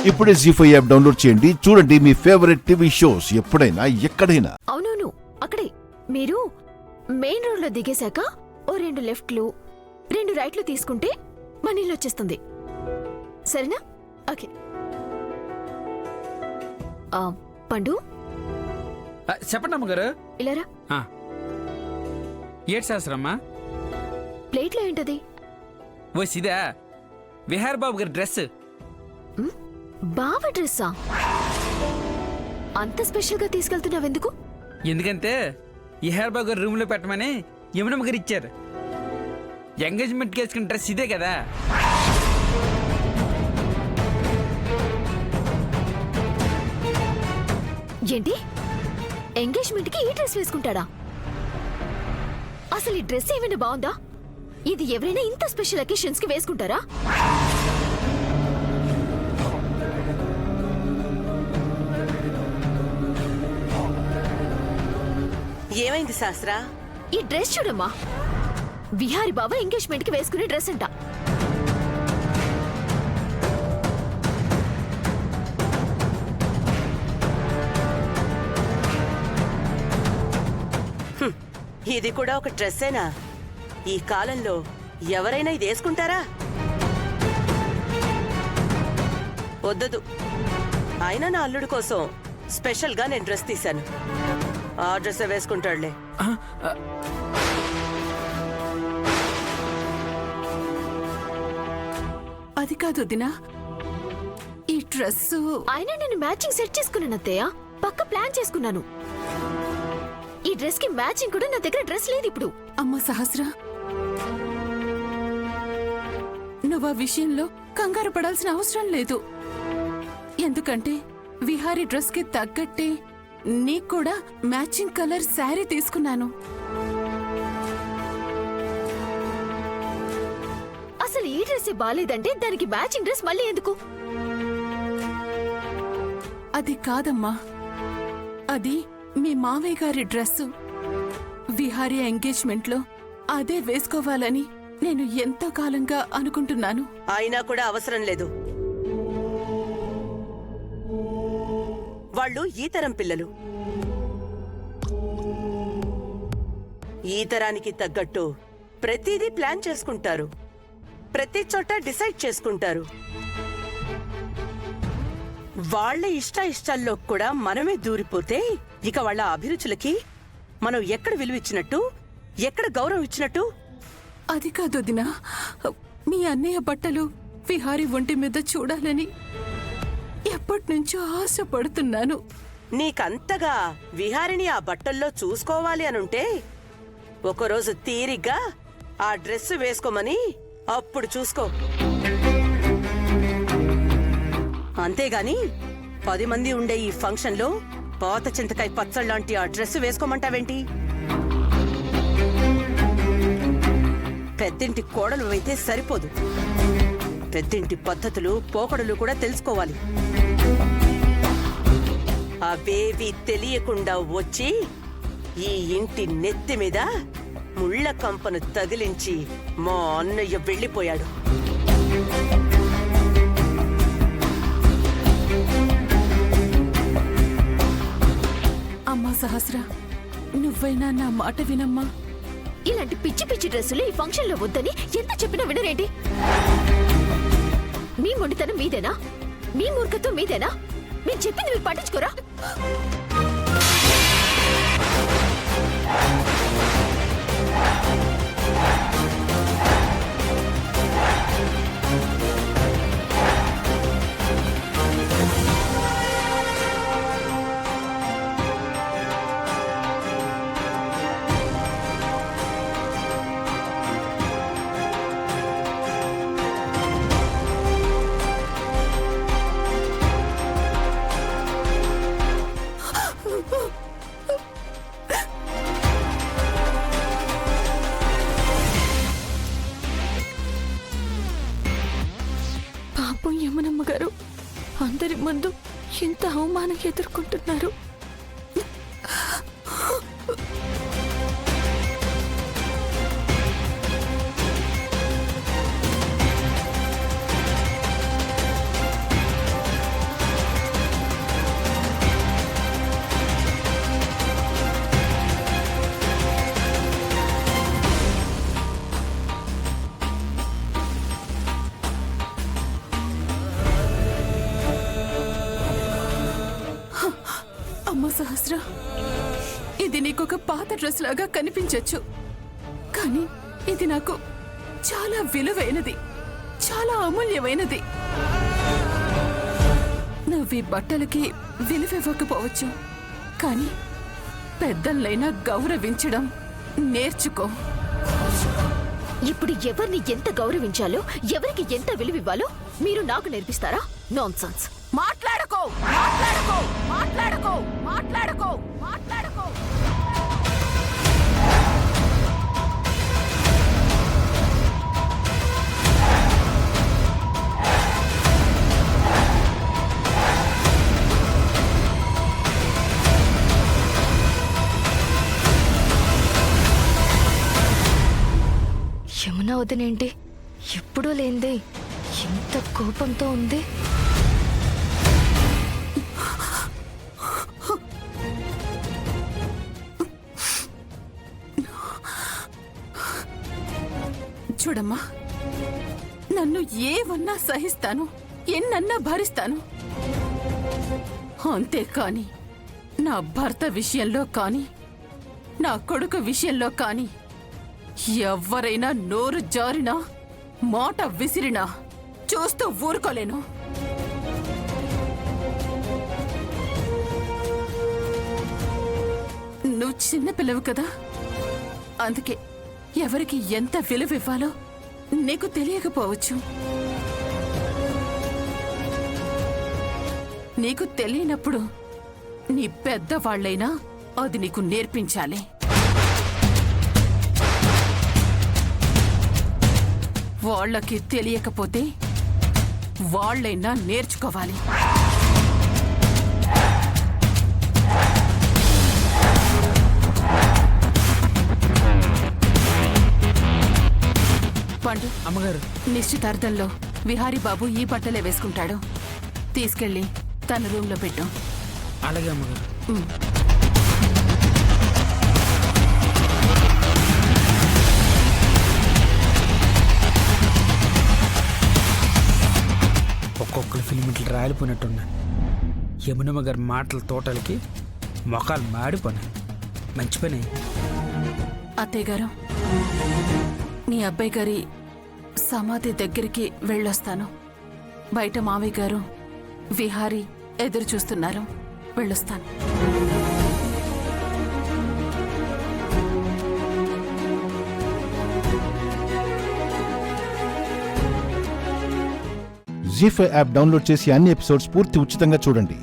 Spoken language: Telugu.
ఇప్పుడే జీ5 యాప్ డౌన్లోడ్ చేయండి. చూడండి మీ ఫేవరెట్ టీవీ షోస్ ఎప్పుడైనా ఎక్కడైనా. అవునవును, అక్కడే. మీరు మెయిన్ రోడ్ లో దిగేశాక ఓ 2 లెఫ్ట్లు 2 రైట్లు తీసుకుంటే మన ఇల్లు వచ్చేస్తుంది. సరేనా? ఓకే. పండు, చెప్పండి అమ్మగారు. ఇలారా. ఏడు శాస్త్రమ్మా. ప్లేట్లో ఏంటది? ఓ సిదా విహార్ బాబు గారి డ్రెస్. బావ డ్రెస్సా? అంత స్పెషల్ గా తీసుకెళ్తున్నావెందుకు? ఎందుకంటే విహార్ బాబు గారు రూమ్ లో పెట్టమని యమునమ్మ గారు ఇచ్చారు. ఎంగేజ్మెంట్కి వేసుకున్న డ్రెస్ ఇదే కదా. ఏంటి, ఎంగేజ్మెంట్ కి ఈ డ్రెస్ వేసుకుంటాడా? అసలు ఈ డ్రెస్ ఏమైనా బాగుందా? ఇది ఎవరైనా ఇంత స్పెషల్ అకేషన్స్ కి వేసుకుంటారా? ఏమైంది శాస్త్ర? ఈ డ్రెస్ చూడమ్మా, విహారి బాబా ఎంగేజ్మెంట్ కి వేసుకునే డ్రెస్ అంట. ఇది కూడా ఒక డ్రెస్సేనా? ఈ కాలంలో ఎవరైనా ఇది వేసుకుంటారా? వద్దదు. అయినా నా అల్లుడి కోసం స్పెషల్ గా నేను డ్రెస్ తీశాను. ఆ డ్రెస్ వేసుకుంటాడులే. అది కాదు దినా, ఈ డ్రెస్. అయినా నేను మ్యాచింగ్ సెట్ చేసుకున్నాను అత్తయ్య, పక్క ప్లాన్ చేసుకున్నాను. ఈ డ్రెస్ కి మ్యాచింగ్ కూడా నా దగ్గర డ్రెస్ లేదు ఇప్పుడు. అమ్మ సహస్ర, నువ్వు ఆ విషయంలో కంగారు పడాల్సిన అవసరం లేదు. ఎందుకంటే విహారీ డ్రెస్ కి తగ్గట్టే నీకు కూడా మ్యాచింగ్ కలర్ శారీ తీసుకున్నాను. అసలు ఈ డ్రెస్ బాలేదంటే దానికి మ్యాచింగ్ డ్రెస్ మళ్ళీ ఎందుకు? అది కాదమ్మా, అది మీ మావయ్య గారి డ్రెస్సు. విహారీ ఎంగేజ్మెంట్ లో అదే వేసుకోవాలని నేను ఎంతో కాలంగా అనుకుంటున్నాను. అయినా కూడా అవసరం లేదు. వాళ్ళు ఈ తరం పిల్లలు. ఈ తరానికి తగ్గట్టు ప్రతిదీ ప్లాన్ చేసుకుంటారు, ప్రతి చోట డిసైడ్ చేసుకుంటారు. వాళ్ళ ఇష్టాల్లో కూడా మనమే దూరిపోతే ఇక వాళ్ళ అభిరుచులకి మనం ఎక్కడ విలువిచ్చినట్టు, ఎక్కడ గౌరవం ఇచ్చినట్టు? అది కాదు దినా, మీ అన్నయ్య బట్టలు విహారీ ఒంటి మీద చూడాలని ఎప్పటినుంచో ఆశపడుతున్నాను. నీకంతగా విహారిని ఆ బట్టల్లో చూసుకోవాలి అనుంటే ఒకరోజు తీరిగ్గా ఆ డ్రెస్ వేసుకోమని అప్పుడు చూసుకో. అంతేగాని 10 మంది ఉండే ఈ ఫంక్షన్లో పాత చింతకాయ పచ్చళ్ళలాంటి ఆ డ్రెస్ వేసుకోమంటావేంటి? పెద్దింటి కోడలు అయితే సరిపోదు, పెద్దింటి పద్ధతులు పోకడలు కూడా తెలుసుకోవాలి. అవేవి తెలియకుండా వచ్చి ఈ ఇంటి నెత్తి మీద ముళ్ళ కంపను తగిలించి మా అన్నయ్య వెళ్ళిపోయాడు. అమ్మా సహస్ర, నువ్వైనా నా మాట వినమ్మా. ఇలాంటి పిచ్చి పిచ్చి డ్రెస్సులు ఈ ఫంక్షన్ లో వద్దని ఎంత చెప్పినా వినరేంటి? మీ మొండితనం మీదేనా? మీ మూర్ఖత్వం మీదేనా? మీరు చెప్పింది మీరు పట్టించుకోరా? పాపం యమునమ్మ గారు అందరి ముందు ఇంత అవమానం ఎదుర్కొంటున్నారు. అమ్మ సహస్ర, ఇది నీకొక పాత డ్రెస్ లాగా కనిపించొచ్చు, కానీ ఇది నాకు చాలా విలువైనది, చాలా అమూల్యమైనది. నువ్వు ఈ బట్టలకి విలువివ్వకపోవచ్చు, కానీ పెద్దలైనా గౌరవించడం నేర్చుకో. ఇప్పుడు ఎవరిని ఎంత గౌరవించాలో, ఎవరికి ఎంత విలువివ్వాలో మీరు నాకు నేర్పిస్తారా? నాన్సెన్స్. మాట్లాడకో, మాట్లాడకో, మాట్లాడకో, మాట్లాడకో, మాట్లాడకో. యమున వదినేంటి ఎప్పుడూ లేంది ఎంత కోపంతో ఉంది? చూడమ్మా, నన్ను ఏవన్నా సహిస్తాను, ఎన్నన్నా భరిస్తాను. అంతేకాని నా భర్త విషయంలో కానీ, నా కొడుకు విషయంలో కానీ ఎవ్వరైనా నోరు జారినా, మాట విసిరినా చూస్తూ ఊరుకోలేను. నువ్వు చిన్నపిల్లవు కదా, అందుకే ఎవరికి ఎంత విలువివ్వాలో నీకు తెలియకపోవచ్చు. నీకు తెలియనప్పుడు నీ పెద్దవాళ్లైనా అది నీకు నేర్పించాలి. వాళ్ళకి తెలియకపోతే వాళ్ళైనా నేర్చుకోవాలి. పండు, అమ్మగారు, నిశ్చితార్థంలో విహారీ బాబు ఈ బట్టలే వేసుకుంటాడు. తీసుకెళ్ళి తన రూమ్లో పెట్టు. అలాగే అమ్మగారు. ఒక్కొక్కరు ఫిల్మెంట్లు రాలిపోయినట్టున్నాను. యమునమ్మ గారి మాటల తోటలకి మొఖాలు మాడిపోయినాయి. మంచి పని. అత్తయ్య గారు, మీ అబ్బాయి గారి సమాధి దగ్గరికి వెళ్ళొస్తాను. బయట మావయ్య గారు, విహారీ ఎదురు చూస్తున్నారు. వెళ్ళొస్తాను. జీ5 యాప్ డౌన్లోడ్ చేసి అన్ని ఎపిసోడ్స్ పూర్తి ఉచితంగా చూడండి.